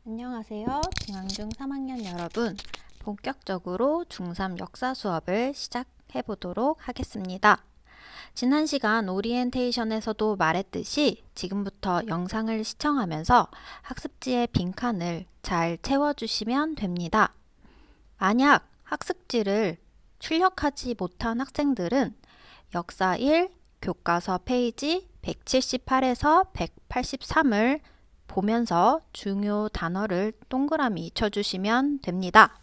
안녕하세요. 중앙중 3학년 여러분. 본격적으로 중3 역사 수업을 시작해 보도록 하겠습니다. 지난 시간 오리엔테이션에서도 말했듯이 지금부터 영상을 시청하면서 학습지의 빈칸을 잘 채워주시면 됩니다. 만약 학습지를 출력하지 못한 학생들은 역사 1 교과서 페이지 178에서 183을 보면서 중요 단어를 동그라미 쳐주시면 됩니다.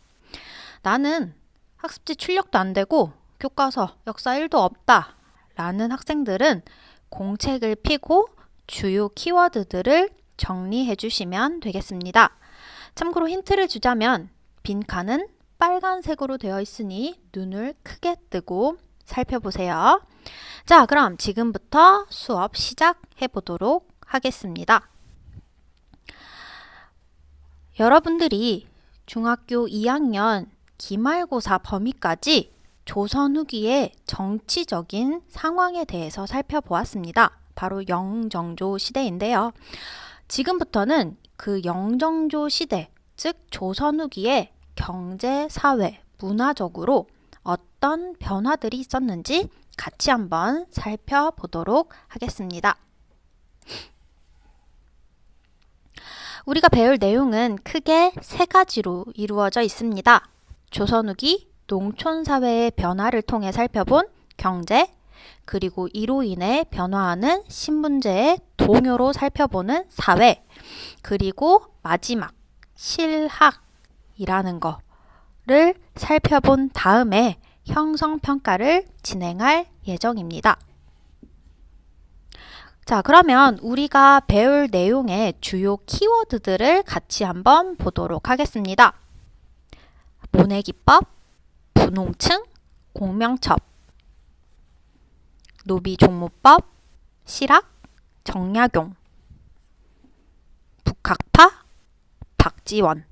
나는 학습지 출력도 안 되고 교과서 역사 1도 없다 라는 학생들은 공책을 펴고 주요 키워드들을 정리해 주시면 되겠습니다. 참고로 힌트를 주자면 빈칸은 빨간색으로 되어 있으니 눈을 크게 뜨고 살펴보세요. 자, 그럼 지금부터 수업 시작해 보도록 하겠습니다. 여러분들이 중학교 2학년 기말고사 범위까지 조선 후기의 정치적인 상황에 대해서 살펴보았습니다. 바로 영정조 시대인데요. 지금부터는 그 영정조 시대, 즉 조선 후기의 경제, 사회, 문화적으로 어떤 변화들이 있었는지 같이 한번 살펴보도록 하겠습니다. 우리가 배울 내용은 크게 세 가지로 이루어져 있습니다. 조선 후기 농촌사회의 변화를 통해 살펴본 경제, 그리고 이로 인해 변화하는 신분제의 동요로 살펴보는 사회, 그리고 마지막 실학이라는 거를 살펴본 다음에 형성평가를 진행할 예정입니다. 자, 그러면 우리가 배울 내용의 주요 키워드들을 같이 한번 보도록 하겠습니다. 모내기법, 분홍층, 공명첩, 노비종무법, 실학, 정약용, 북학파, 박지원.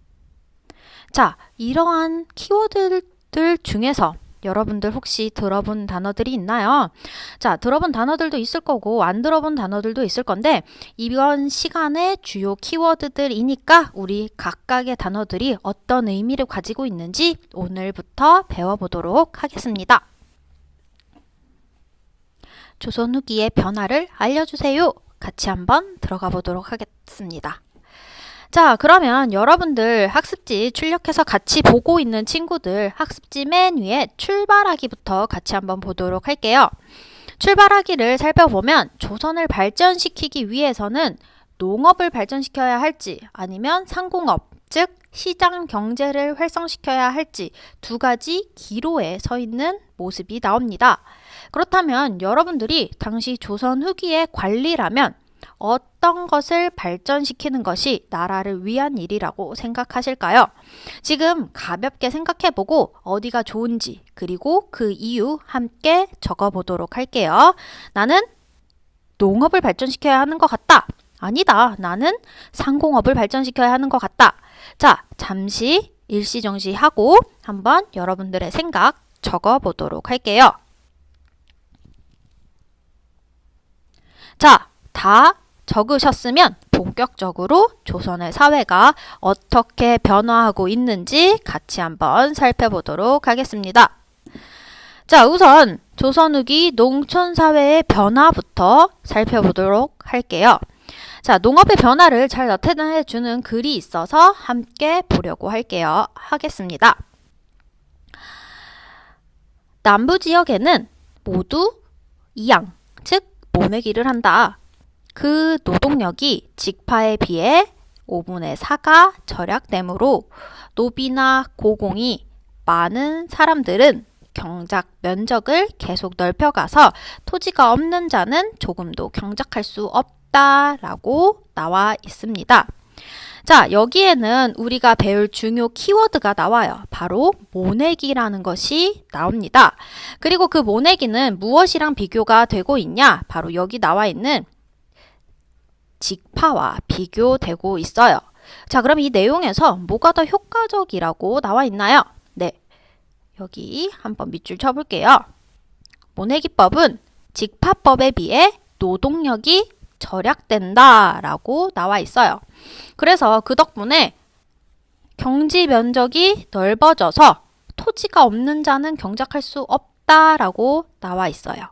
자, 이러한 키워드들 중에서 여러분들 혹시 들어본 단어들이 있나요? 자, 들어본 단어들도 있을 거고 안 들어본 단어들도 있을 건데 이번 시간의 주요 키워드들이니까 우리 각각의 단어들이 어떤 의미를 가지고 있는지 오늘부터 배워보도록 하겠습니다. 조선 후기의 변화를 알려주세요. 같이 한번 들어가 보도록 하겠습니다. 자, 그러면 여러분들 학습지 출력해서 같이 보고 있는 친구들 학습지 맨 위에 출발하기부터 같이 한번 보도록 할게요. 출발하기를 살펴보면 조선을 발전시키기 위해서는 농업을 발전시켜야 할지 아니면 상공업, 즉 시장 경제를 활성시켜야 할지 두 가지 기로에 서 있는 모습이 나옵니다. 그렇다면 여러분들이 당시 조선 후기의 관리라면 어떤 것을 발전시키는 것이 나라를 위한 일이라고 생각하실까요? 지금 가볍게 생각해보고 어디가 좋은지 그리고 그 이유 함께 적어보도록 할게요. 나는 농업을 발전시켜야 하는 것 같다. 아니다. 나는 상공업을 발전시켜야 하는 것 같다. 자, 잠시 일시정지하고 한번 여러분들의 생각 적어보도록 할게요. 자, 다 적으셨으면 본격적으로 조선의 사회가 어떻게 변화하고 있는지 같이 한번 살펴보도록 하겠습니다. 자, 우선 조선 후기 농촌사회의 변화부터 살펴보도록 할게요. 자, 농업의 변화를 잘 나타내주는 글이 있어서 함께 보려고 하겠습니다. 남부 지역에는 모두 이양, 즉 모내기를 한다. 그 노동력이 직파에 비해 5분의 4가 절약되므로 노비나 고공이 많은 사람들은 경작 면적을 계속 넓혀가서 토지가 없는 자는 조금도 경작할 수 없다라고 나와 있습니다. 자, 여기에는 우리가 배울 중요 키워드가 나와요. 바로 모내기라는 것이 나옵니다. 그리고 그 모내기는 무엇이랑 비교가 되고 있냐? 바로 여기 나와 있는 직파와 비교되고 있어요. 자, 그럼 이 내용에서 뭐가 더 효과적이라고 나와 있나요? 네, 여기 한번 밑줄 쳐볼게요. 모내기법은 직파법에 비해 노동력이 절약된다라고 나와 있어요. 그래서 그 덕분에 경지 면적이 넓어져서 토지가 없는 자는 경작할 수 없다라고 나와 있어요.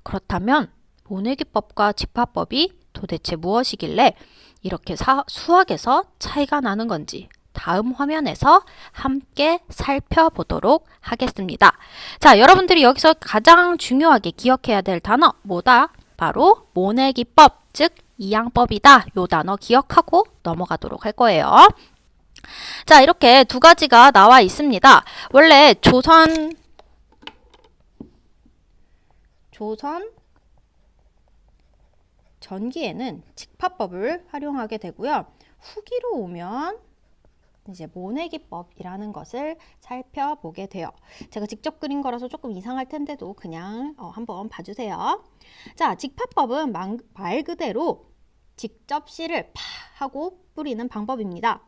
그렇다면 모내기법과 집합법이 도대체 무엇이길래 이렇게 수학에서 차이가 나는 건지 다음 화면에서 함께 살펴보도록 하겠습니다. 자, 여러분들이 여기서 가장 중요하게 기억해야 될 단어 뭐다? 바로 모내기법, 즉 이항법이다. 요 단어 기억하고 넘어가도록 할 거예요. 자, 이렇게 두 가지가 나와 있습니다. 원래 조선 전기에는 직파법을 활용하게 되고요. 후기로 오면 이제 모내기법이라는 것을 살펴보게 돼요. 제가 직접 그린 거라서 조금 이상할 텐데도 그냥 한번 봐주세요. 자, 직파법은 말 그대로 직접 씨를 파 하고 뿌리는 방법입니다.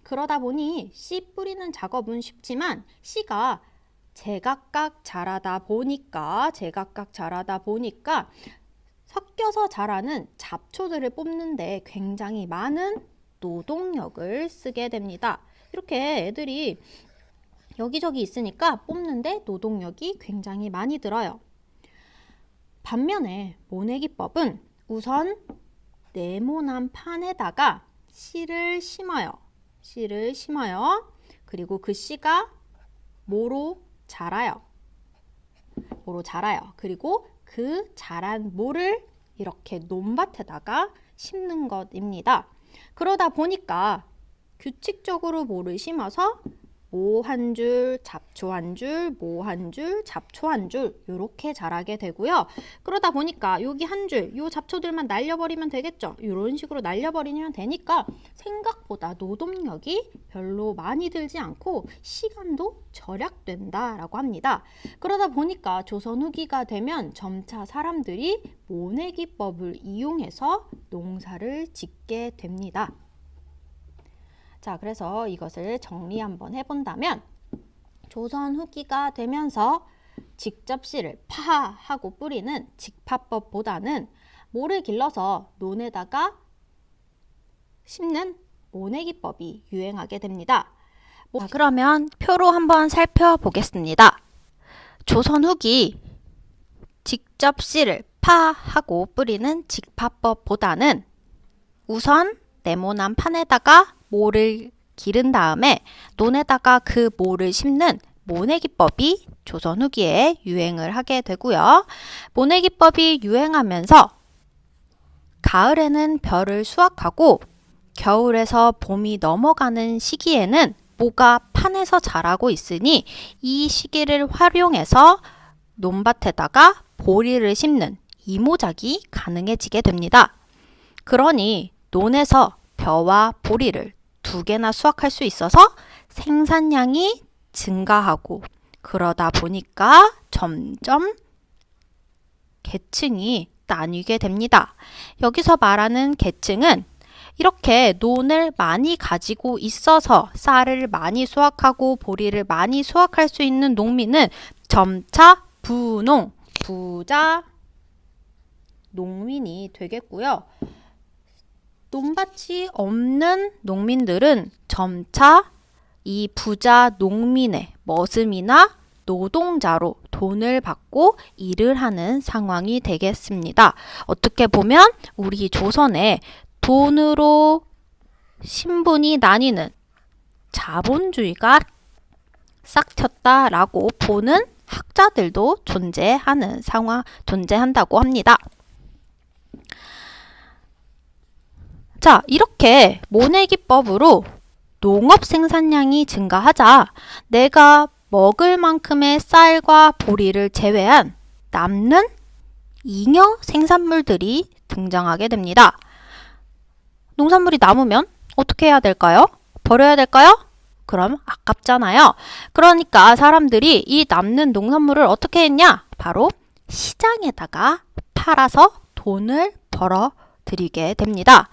그러다 보니 씨 뿌리는 작업은 쉽지만 씨가 제각각 자라다 보니까 섞여서 자라는 잡초들을 뽑는데 굉장히 많은 노동력을 쓰게 됩니다. 이렇게 애들이 여기저기 있으니까 뽑는데 노동력이 굉장히 많이 들어요. 반면에 모내기법은 우선 네모난 판에다가 씨를 심어요. 그리고 그 씨가 모로 자라요. 그리고 그 자란 모를 이렇게 논밭에다가 심는 것입니다. 그러다 보니까 규칙적으로 모를 심어서 모 한 줄, 잡초 한 줄, 모 한 줄, 잡초 한 줄 이렇게 자라게 되고요. 그러다 보니까 여기 한 줄, 요 잡초들만 날려버리면 되겠죠. 이런 식으로 날려버리면 되니까 생각보다 노동력이 별로 많이 들지 않고 시간도 절약된다라고 합니다. 그러다 보니까 조선 후기가 되면 점차 사람들이 모내기법을 이용해서 농사를 짓게 됩니다. 자, 그래서 이것을 정리 한번 해본다면 조선 후기가 되면서 직접 씨를 파하고 뿌리는 직파법보다는 모를 길러서 논에다가 심는 모내기법이 유행하게 됩니다. 자, 그러면 표로 한번 살펴보겠습니다. 조선 후기 직접 씨를 파하고 뿌리는 직파법보다는 우선 네모난 판에다가 모를 기른 다음에 논에다가 그 모를 심는 모내기법이 조선 후기에 유행을 하게 되고요. 모내기법이 유행하면서 가을에는 벼를 수확하고 겨울에서 봄이 넘어가는 시기에는 모가 판에서 자라고 있으니 이 시기를 활용해서 논밭에다가 보리를 심는 이모작이 가능해지게 됩니다. 그러니 논에서 벼와 보리를 두 개나 수확할 수 있어서 생산량이 증가하고 그러다 보니까 점점 계층이 나뉘게 됩니다. 여기서 말하는 계층은 이렇게 논을 많이 가지고 있어서 쌀을 많이 수확하고 보리를 많이 수확할 수 있는 농민은 점차 부자 농민이 되겠고요. 논밭이 없는 농민들은 점차 이 부자 농민의 머슴이나 노동자로 돈을 받고 일을 하는 상황이 되겠습니다. 어떻게 보면 우리 조선에 돈으로 신분이 나뉘는 자본주의가 싹 텄다라고 보는 학자들도 존재한다고 합니다. 자, 이렇게 모내기법으로 농업 생산량이 증가하자 내가 먹을 만큼의 쌀과 보리를 제외한 남는 잉여 생산물들이 등장하게 됩니다. 농산물이 남으면 어떻게 해야 될까요? 버려야 될까요? 그럼 아깝잖아요. 그러니까 사람들이 이 남는 농산물을 어떻게 했냐? 바로 시장에다가 팔아서 돈을 벌어들이게 됩니다.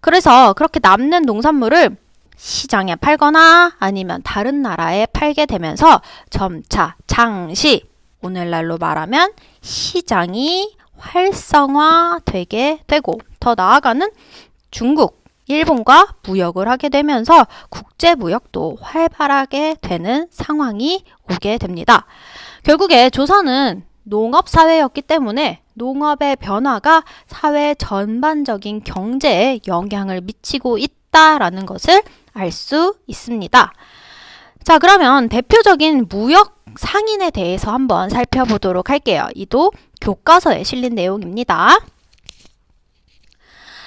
그래서 그렇게 남는 농산물을 시장에 팔거나 아니면 다른 나라에 팔게 되면서 점차 장시, 오늘날로 말하면 시장이 활성화되게 되고 더 나아가는 중국, 일본과 무역을 하게 되면서 국제 무역도 활발하게 되는 상황이 오게 됩니다. 결국에 조선은 농업 사회였기 때문에 농업의 변화가 사회 전반적인 경제에 영향을 미치고 있다라는 것을 알 수 있습니다. 자, 그러면 대표적인 무역 상인에 대해서 한번 살펴보도록 할게요. 이도 교과서에 실린 내용입니다.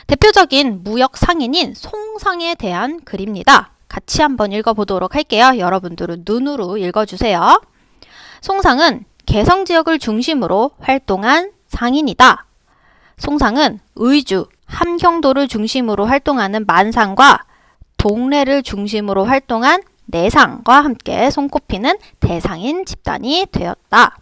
대표적인 무역 상인인 송상에 대한 글입니다. 같이 한번 읽어보도록 할게요. 여러분들은 눈으로 읽어주세요. 송상은 개성 지역을 중심으로 활동한 상인이다. 송상은 의주, 함경도를 중심으로 활동하는 만상과 동래를 중심으로 활동한 내상과 함께 손꼽히는 대상인 집단이 되었다.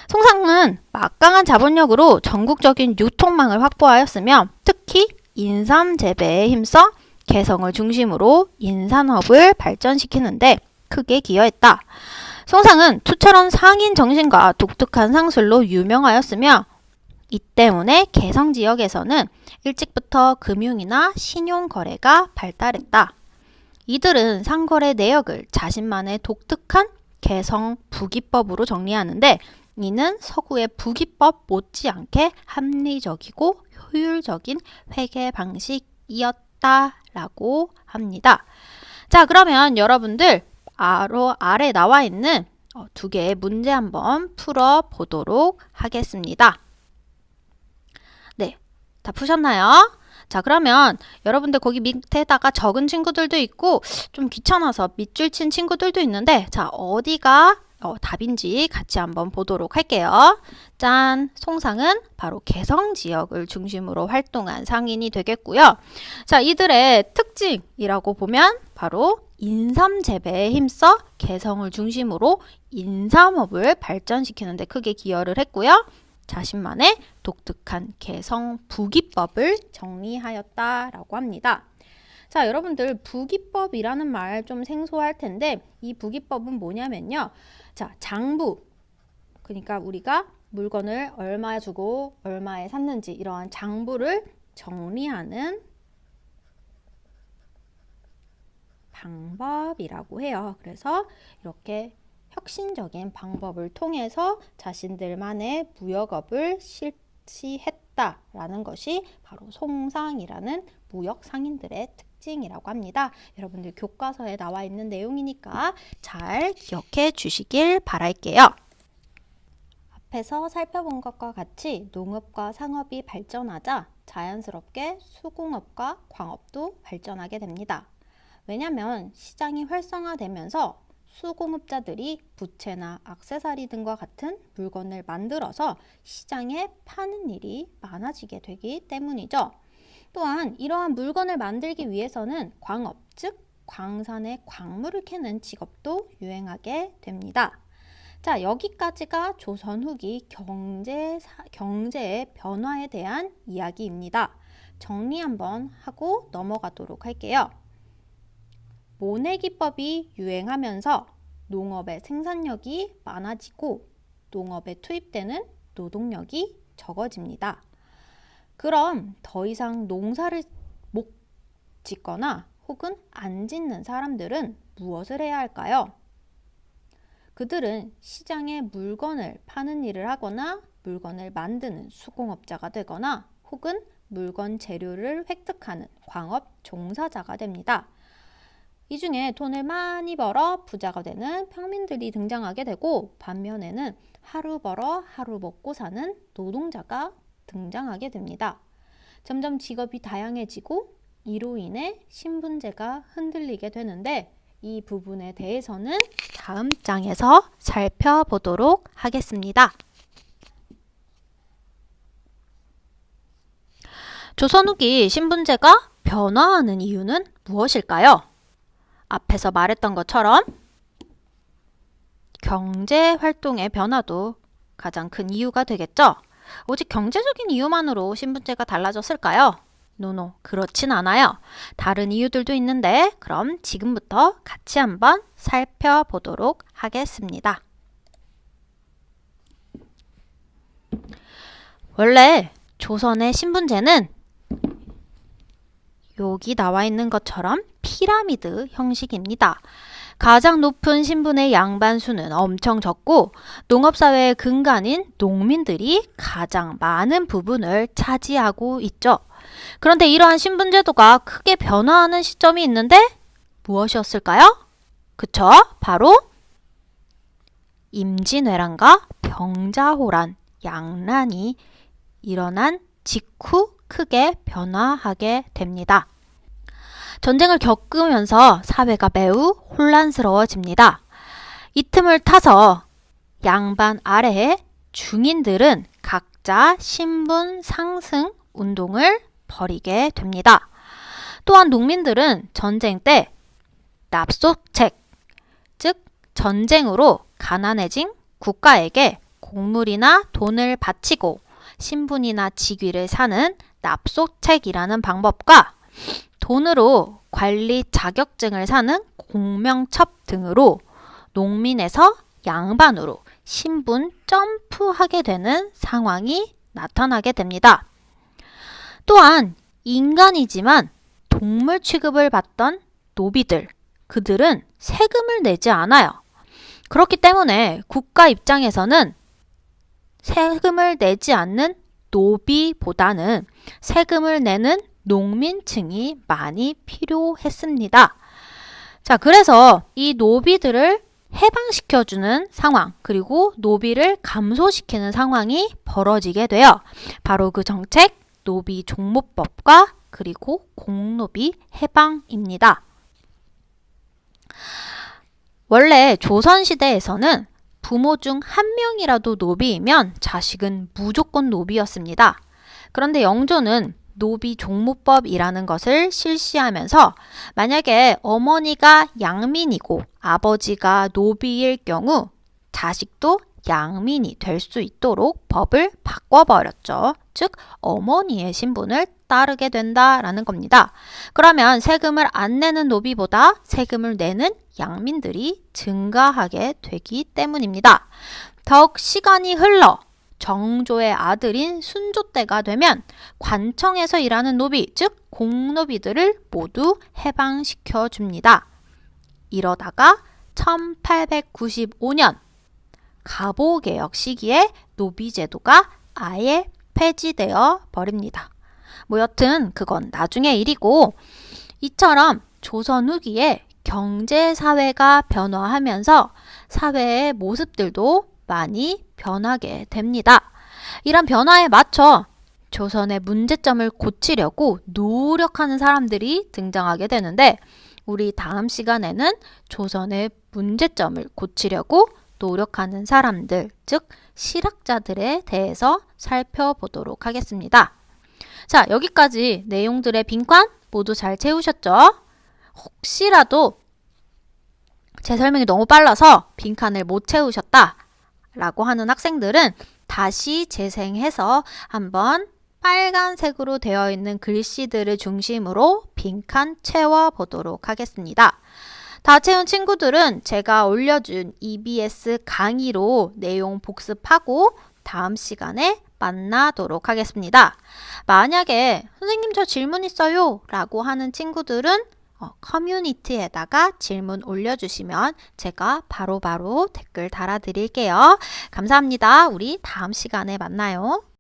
송상은 막강한 자본력으로 전국적인 유통망을 확보하였으며 특히 인삼 재배에 힘써 개성을 중심으로 인산업을 발전시키는데 크게 기여했다. 송상은 투철한 상인 정신과 독특한 상술로 유명하였으며 이 때문에 개성 지역에서는 일찍부터 금융이나 신용 거래가 발달했다. 이들은 상거래 내역을 자신만의 독특한 개성 부기법으로 정리하는데 이는 서구의 부기법 못지않게 합리적이고 효율적인 회계 방식이었다라고 합니다. 자, 그러면 여러분들 아래 나와 있는 두 개의 문제 한번 풀어보도록 하겠습니다. 네, 다 푸셨나요? 자, 그러면 여러분들 거기 밑에다가 적은 친구들도 있고 좀 귀찮아서 밑줄 친 친구들도 있는데 자, 어디가 답인지 같이 한번 보도록 할게요. 짠! 송상은 바로 개성 지역을 중심으로 활동한 상인이 되겠고요. 자, 이들의 특징이라고 보면 바로 인삼 재배에 힘써 개성을 중심으로 인삼업을 발전시키는 데 크게 기여를 했고요. 자신만의 독특한 개성 부기법을 정리하였다라고 합니다. 자, 여러분들 부기법이라는 말 좀 생소할 텐데 이 부기법은 뭐냐면요. 자, 장부, 그러니까 우리가 물건을 얼마 주고 얼마에 샀는지 이러한 장부를 정리하는 방법이라고 해요. 그래서 이렇게 혁신적인 방법을 통해서 자신들만의 무역업을 실시했다라는 것이 바로 송상이라는 무역 상인들의 특징이라고 합니다. 여러분들 교과서에 나와 있는 내용이니까 잘 기억해 주시길 바랄게요. 앞에서 살펴본 것과 같이 농업과 상업이 발전하자 자연스럽게 수공업과 광업도 발전하게 됩니다. 왜냐하면 시장이 활성화되면서 수공업자들이 부채나 액세서리 등과 같은 물건을 만들어서 시장에 파는 일이 많아지게 되기 때문이죠. 또한 이러한 물건을 만들기 위해서는 광업, 즉 광산의 광물을 캐는 직업도 유행하게 됩니다. 자, 여기까지가 조선 후기 경제의 변화에 대한 이야기입니다. 정리 한번 하고 넘어가도록 할게요. 모내기법이 유행하면서 농업의 생산력이 많아지고 농업에 투입되는 노동력이 적어집니다. 그럼 더 이상 농사를 못 짓거나 혹은 안 짓는 사람들은 무엇을 해야 할까요? 그들은 시장에 물건을 파는 일을 하거나 물건을 만드는 수공업자가 되거나 혹은 물건 재료를 획득하는 광업 종사자가 됩니다. 이 중에 돈을 많이 벌어 부자가 되는 평민들이 등장하게 되고 반면에는 하루 벌어 하루 먹고 사는 노동자가 등장하게 됩니다. 점점 직업이 다양해지고 이로 인해 신분제가 흔들리게 되는데 이 부분에 대해서는 다음 장에서 살펴보도록 하겠습니다. 조선 후기 신분제가 변화하는 이유는 무엇일까요? 앞에서 말했던 것처럼 경제활동의 변화도 가장 큰 이유가 되겠죠? 오직 경제적인 이유만으로 신분제가 달라졌을까요? 노노, 그렇진 않아요. 다른 이유들도 있는데 그럼 지금부터 같이 한번 살펴보도록 하겠습니다. 원래 조선의 신분제는 여기 나와 있는 것처럼 피라미드 형식입니다. 가장 높은 신분의 양반수는 엄청 적고 농업사회의 근간인 농민들이 가장 많은 부분을 차지하고 있죠. 그런데 이러한 신분제도가 크게 변화하는 시점이 있는데 무엇이었을까요? 그쵸? 바로 임진왜란과 병자호란, 양란이 일어난 직후 크게 변화하게 됩니다. 전쟁을 겪으면서 사회가 매우 혼란스러워집니다. 이 틈을 타서 양반 아래의 중인들은 각자 신분 상승 운동을 벌이게 됩니다. 또한 농민들은 전쟁 때 납속책, 즉 전쟁으로 가난해진 국가에게 곡물이나 돈을 바치고 신분이나 직위를 사는 납속책이라는 방법과 돈으로 관리 자격증을 사는 공명첩 등으로 농민에서 양반으로 신분 점프하게 되는 상황이 나타나게 됩니다. 또한 인간이지만 동물 취급을 받던 노비들, 그들은 세금을 내지 않아요. 그렇기 때문에 국가 입장에서는 세금을 내지 않는 노비보다는 세금을 내는 농민층이 많이 필요했습니다. 자, 그래서 이 노비들을 해방시켜주는 상황, 그리고 노비를 감소시키는 상황이 벌어지게 돼요. 바로 그 정책, 노비 종목법과 그리고 공노비 해방입니다. 원래 조선시대에서는 부모 중 한 명이라도 노비이면 자식은 무조건 노비였습니다. 그런데 영조는 노비 종무법이라는 것을 실시하면서 만약에 어머니가 양민이고 아버지가 노비일 경우 자식도 양민이 될 수 있도록 법을 바꿔버렸죠. 즉 어머니의 신분을 따르게 된다라는 겁니다. 그러면 세금을 안 내는 노비보다 세금을 내는 양민들이 증가하게 되기 때문입니다. 더욱 시간이 흘러 정조의 아들인 순조 때가 되면 관청에서 일하는 노비, 즉 공노비들을 모두 해방시켜 줍니다. 이러다가 1895년 갑오개혁 시기에 노비제도가 아예 폐지되어 버립니다. 뭐 여튼 그건 나중의 일이고, 이처럼 조선 후기에 경제사회가 변화하면서 사회의 모습들도 많이 변하게 됩니다. 이런 변화에 맞춰 조선의 문제점을 고치려고 노력하는 사람들이 등장하게 되는데, 우리 다음 시간에는 조선의 문제점을 고치려고 노력하는 사람들, 즉 실학자들에 대해서 살펴보도록 하겠습니다. 자, 여기까지 내용들의 빈칸 모두 잘 채우셨죠? 혹시라도 제 설명이 너무 빨라서 빈칸을 못 채우셨다 라고 하는 학생들은 다시 재생해서 한번 빨간색으로 되어 있는 글씨들을 중심으로 빈칸 채워보도록 하겠습니다. 다 채운 친구들은 제가 올려준 EBS 강의로 내용 복습하고 다음 시간에 만나도록 하겠습니다. 만약에 선생님 저 질문 있어요 라고 하는 친구들은 커뮤니티에다가 질문 올려주시면 제가 바로바로 댓글 달아드릴게요. 감사합니다. 우리 다음 시간에 만나요.